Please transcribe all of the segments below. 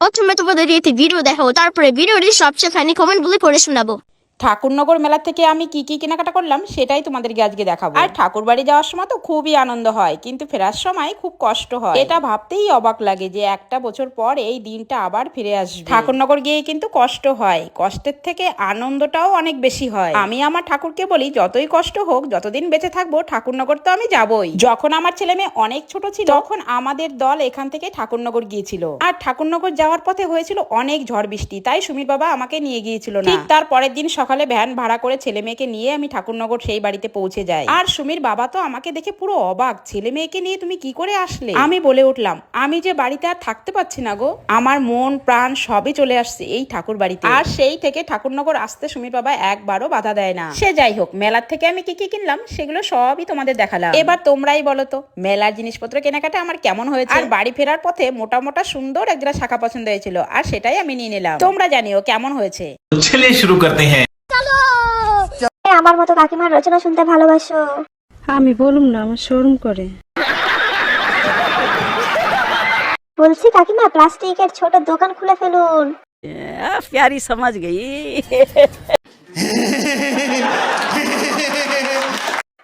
প্রথমে তোমাদের একটি ভিডিও দেখাবো, তারপরে ভিডিওটি সবচেয়ে ফানি কমেন্টগুলি পড়ে শোনাবো। ঠাকুরনগর মেলা থেকে আমি কি কি কেনাকাটা করলাম সেটাই তোমাদেরকে আজকে দেখাবো। আর ঠাকুর বাড়ি যাওয়ার সময় তো খুবই আনন্দ হয়, কিন্তু ফেরার সময় খুব কষ্ট হয়। এটা ভাবতেই অবাক লাগে যে একটা বছর পর এই দিনটা আবার ফিরে আসবে। ঠাকুরনগর গিয়ে কিন্তু কষ্ট হয়, কষ্টের থেকে আনন্দটাও অনেক বেশি হয়। আমি আমার ঠাকুরকে বলি, যতই কষ্ট হোক, যতদিন বেঁচে থাকবো ঠাকুরনগর তো আমি যাবই। যখন আমার ছেলে মেয়ে অনেক ছোট ছিল তখন আমাদের দল এখান থেকে ঠাকুরনগর গিয়েছিল। আর ঠাকুরনগর যাওয়ার পথে হয়েছিল অনেক ঝড় বৃষ্টি, তাই সুমির বাবা আমাকে নিয়ে গিয়েছিল না। ঠিক তার পরের দিন সকালে ভ্যান ভাড়া করে ছেলে মেয়েকে নিয়ে আমি ঠাকুরনগর সেই বাড়িতে পৌঁছে যাই। আর সুমির বাবা তো আমাকে দেখে পুরো অবাক, ছেলে মেয়েকে নিয়ে তুমি কি করে আসলে? আমি বলে উঠলাম, আমি যে বাড়িতে আর থাকতে পারছি না গো, আমার মন প্রাণ সবই চলে আসছে এই ঠাকুর বাড়িতে। আর সেই থেকে ঠাকুরনগর আসতে সুমির বাবা একবারও বাধা দেয় না। সে যাই হোক, মেলার থেকে আমি কি কি কিনলাম সেগুলো সবই তোমাদের দেখালাম। এবার তোমরাই বলো তো মেলার জিনিসপত্র কেনাকাটা আমার কেমন হয়েছে। আর বাড়ি ফেরার পথে মোটা মোটা সুন্দর একজোড়া শাখা পছন্দ হয়েছিল, আর সেটাই আমি নিয়ে নিলাম। তোমরা জানিও কেমন হয়েছে। चलिए शुरू करते हैं। আমার মতো কাকিমার রচনা শুনতে ভালোবাসো? আমি বলুম না, আমার শরম করে। বলছি কাকিমা, প্লাস্টিকের ছোট দোকান খুলে ফেলুন। प्यारी समझ गई।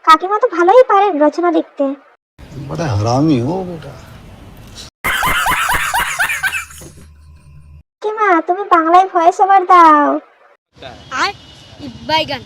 কাকিমা তো ভালোই পারেন রচনা লিখতে। बड़ा हरामी हो बेटा। কাকিমা তুমি বাংলায় ভয়েস ওভার দাও। আর বাইগান